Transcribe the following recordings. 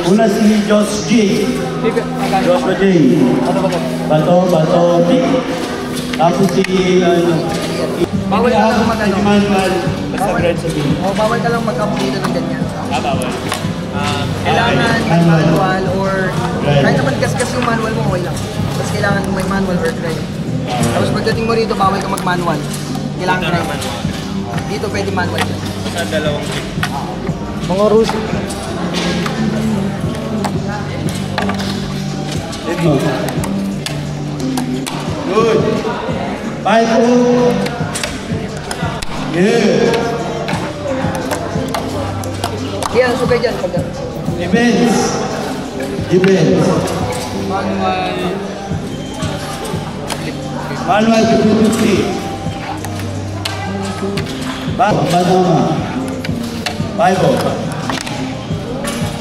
Una si Josh J. Joshua J. Bato, pick. Tapos si, bawal ka lang mag-ano. Bawal ka lang mag-update ng ganyan. Bawal. Kailangan manual or kahit naman gas-gas yung manual mo, okay lang. Tapos kailangan mo may manual or try. Tapos pagdating mo rito, bawal ka mag-manual. Kailangan try. Dito pwede manual dyan. Sa dalawang click. Mga rules. Good. 5-0. Yeah. Kaya sugay dyan. Defense. Manual. Manual 50-50. Batoma. 5-0.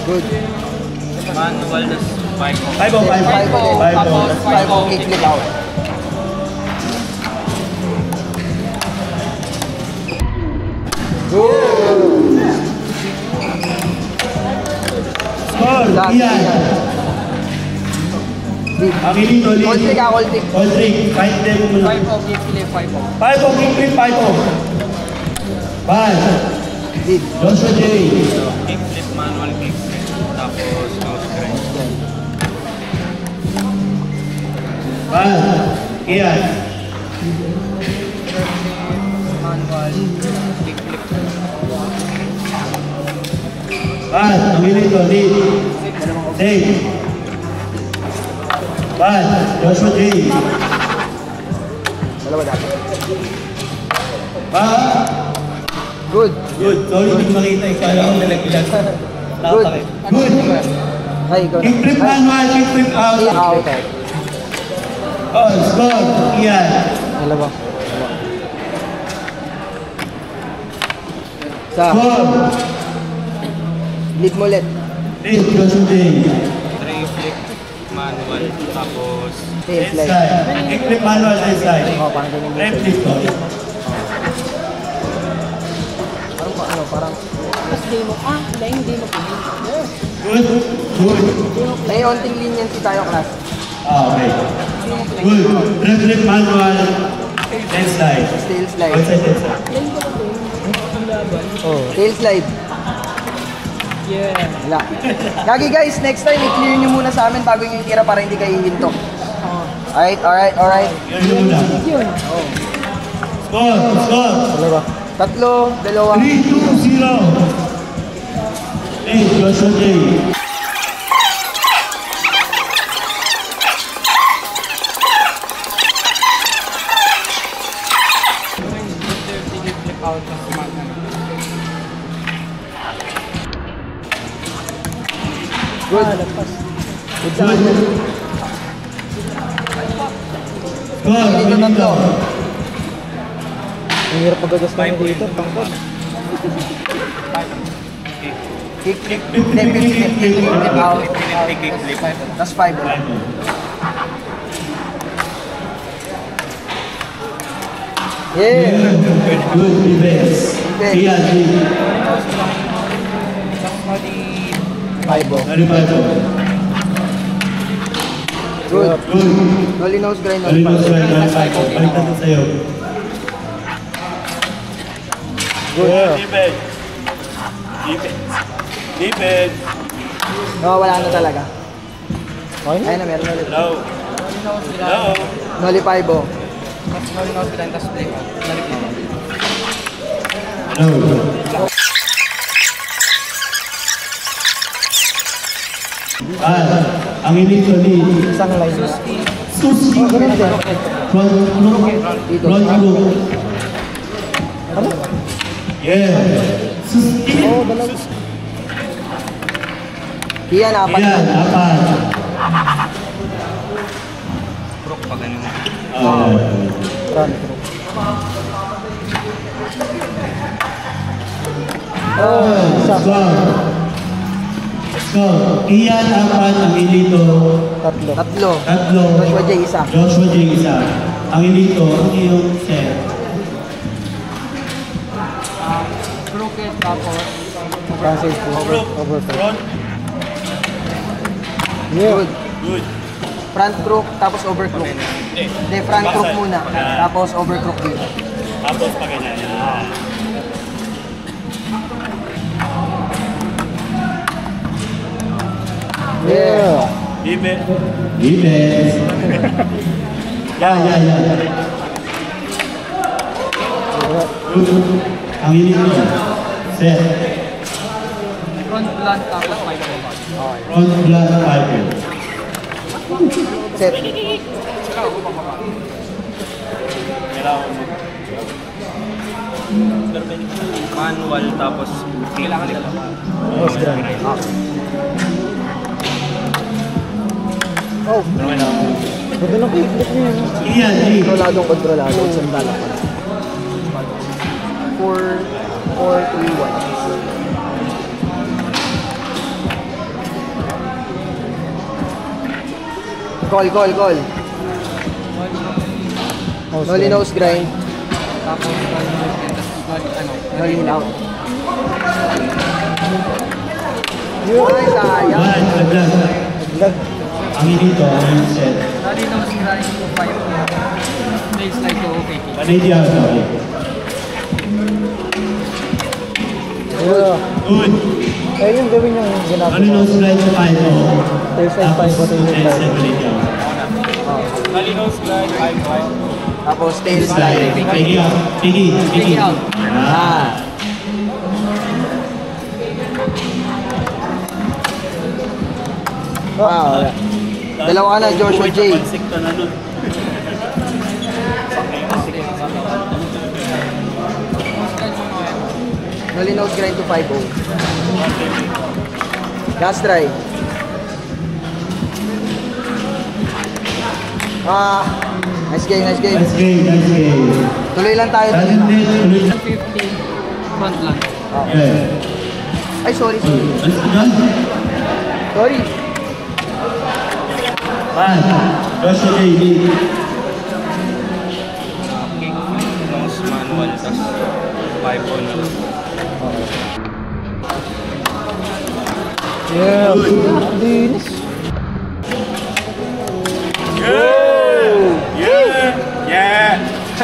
Good. Manual na 5-0. 5-0 kick flip out. Score, Ian. Angelito, lead. Hold trick. Hold trick. Fight them muna. 5-0 kick flip 5-0. 5-0 kick flip, 5-0. Bad. Lead. Joshua J. Kick flip, manual kick flip. Tapos nose grind. Bad. Ian. Manual kick flip. Bad. Angelito, lead. Save. Bad. Joshua J. Dalawa dati. Bad. Good. Good. Sorry, hindi ko makita. Ikaw lang nalaglag. Good. Good. Ay, ikaw na. Kick flip manual, kick flip out. Out. Oh, score. Ian. Dalawa. Sa. Score. Lead mo ulit. Lead, Joshua J. 3 flip, manual. Tapos Tail Left slide. side. Kick flip manual, left side. Oh, parang ganyan mo. Left, please, sorry. Parang Hindi mo Good. Good. may onting leniency tayo, class. Okay. Good. Left flip manual, left side. Tail slide. Outside, left side. Tail slide. Yeah. Wala. Gagi guys, next time i-clear nyo muna sa amin bago nyo itira para hindi kayo hihinto. Alright. Yun muna. Score. Dalawa. Tatlo, dalawa. 3-2-0. Lead, Joshua J. flip out ng manual. Good. Good. Score. Dito tatlo. Ang hirap magagas na dito. Tangkod. Kick, flip out. Kick flip. Tapos 5. Yeah. Good defense. Ian, lead. Five. Very bad. Good. Good. Nolly nose grind. Very good strike. Baliktad na sa'yo. Good. Defense. No, wala na talaga. Okay na? Ayun na, meron ulit. No. Nolly 5. Nolly nose grind, tapos flip out. No. Ang inito ni Isang line na. Suski. Front loop. Ano? Yeah. Suski. Oo, dalawa. Kian, apat. Ayan, apat. Crook pa ganun. Run. Isa. So, Ian, apat. Ang inito. Tatlo. Tatlo. Tatlo. Joshua J, isa. Joshua J, isa. Ang inito, ang iyong set. Crooked, tapos Francis. Over. Front. Yeah. Good. Good. Front crook, tapos overcrook. Hindi, front crook muna. Tapos overcrook dito. Tapos pa ganyan. Yan. Yeah. Ibe. Defense. Yeah. Good. Ang hiling mo. Set. Front blunt tapos may kapag. Front flat 5. Set. Manual tapos kailangan nila. Nose grind. Oh, ganda ng kickflip niya. Iyan, G. Kontrolado. Sandala pa. 4, 3, 1. Call. Nollie nose grind. Tapos Nollie out. Yeah. Ay, sayang. One, aglag. Lag. Ang hiling to, ang set. Nollie nose grind to 5. Takes like to okay. 180 out. Yeah. Good. Eh, yung gawin yung ginagawa. Ano yung slide sa 5 mo? Tails and Tapos, 5 ko tayo yung set slide. 180 out. Nalinos slide, 5-5. Tapos tail Slide. slide. Piggy out. Piggy. out. Ah. Wow. Dalawa ka na, Joshua J. Sekta na nun. Nollie nose grind to 5-0. Gas try. Nice game. Nice game. Tuloy lang tayo. Doesn't need to reach. 150 front blunt. Yeah. Ay, sorry. Aglag. Sorry. One. Joshua J. Kick, nose, manual, tapos 5-on na lang. Yeah. Dinis.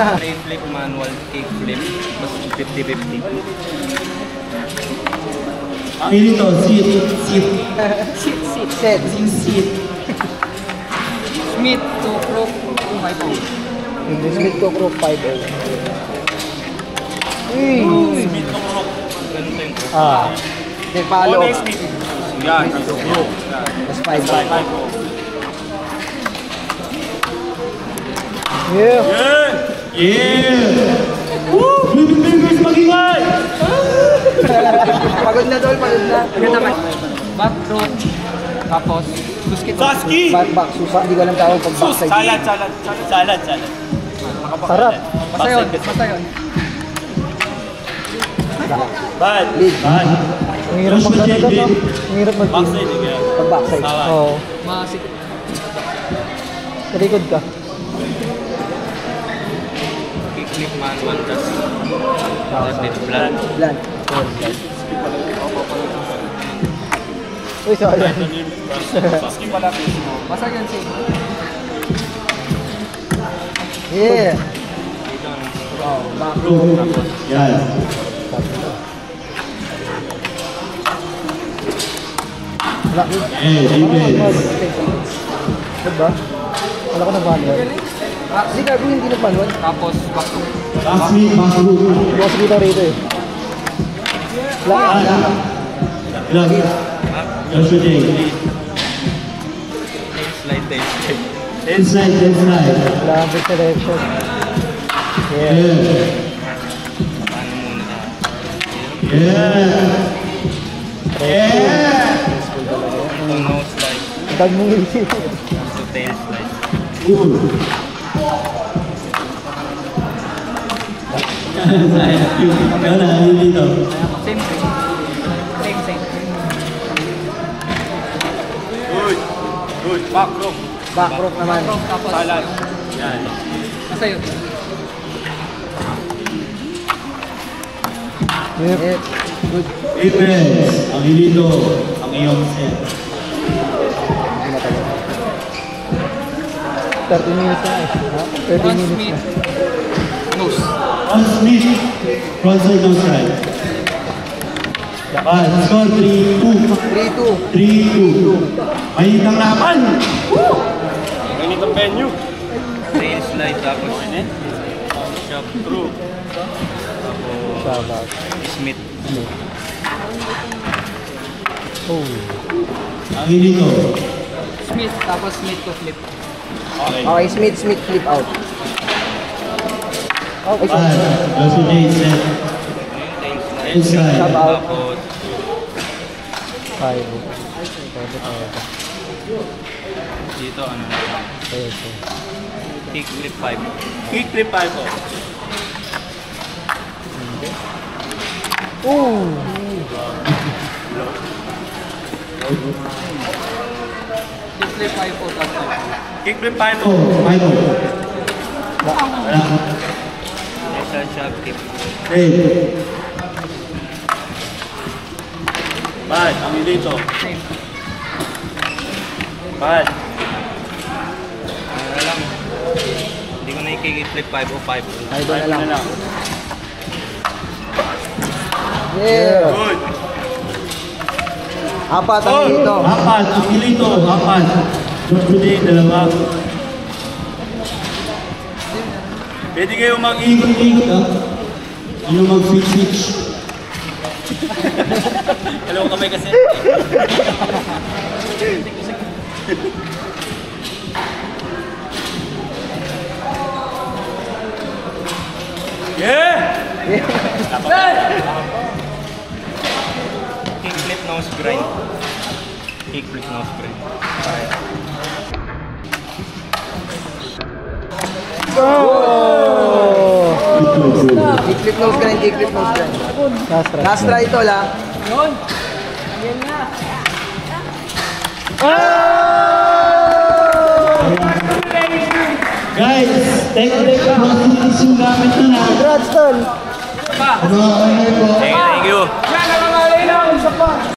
Tray flip, manual, kick flip, mas 50-50. Ang hiling to, sit. Set. Smith to crook to 5. Smith to crook 5-0. Smith to crook. Ganun to yung crook. Then follow. Yan, ito crook. Tapos 5-5. Yeah. Yeah! Woo! Fingers mag-ingay! Pagod na, Dol. Pagod na. Back crook. Tapos busket. Saski! Back. Susa. Hindi ko alam tawag pag backside. Salad. Sarap. Basta yun. Bad. Lead. Bad. Ang hirap mag-ano no? Ang hirap mag-team. Backside again. Pag backside. Oo. Masik. Talikod ka. Kick flip, manual, tapos flip blunt. Blunt. Uy, sayang. Saski pala mismo. Basta yun si. Yeah. Back. Yan. Defense. Diba? Wala ko na manual. Hindi ka hindi nagmanual. Tapos back crook. Backsmith, backroom. Boss kita rito eh. Aglag. Joshua J. Tail slide. Inside. Lambo selection. Yeah. Yeah. Paano muna na? Yeah. Yeah. Ito nose slide, Tag mong isip. ito tail slide. Cool. Wala, hindi dito. Same. Good. Back rock. Back rock naman. Crook tapos. Salad. Yan. Basta yun. Yep. Yeah. Good. Defense. Ang hilito. Ang iyong set. 30 minutes na eh. Ha? 30 Front minutes Smith. na. Nose. Ron Smith, frontside nose right. Bad, score 3-2. 3-2. 3-2. Mainit ang laban. Mainit ang venue. Tail slide tapos shop through. Tapos Sabag. Smith. Oh. Ang inito. Smith, tapos Smith to flip. Okay. Okay, Smith flip out. Bad, Josie Jade set. Tail slide. Inside. Tapos 5. Pwede tayo. dito ano na lang. Okay. Kick flip 5. Kick flip 5 po. Oh! Kick flip 5 po, top 5. Kick flip 5 po. Oh, Michael. Wala. Extra shot kick. Hey. Bad, ang dito. Same. Bad. Ano na lang. Hindi ko na i-kick flip 5 o 5. Idol na lang. Yeah. Good. Apat ang dito. Apat, ang ilito, apat. Josie Jade, dalawa. Pwede kayo mag-ikot. Ikot-ikot ah. Ano mag-switch-switch. Dalawang kamay kasi. Yeah! Kick flip nose grind. Kick flip nose grind. Kick flip nose grind, kick flip nose grind. Last try. Last try ito lang. Yun! Yan na! Guys, take process yung gamit na na. Congrats, tol. Ano po? Thank you. Yan, nakangalay na! Isa pa!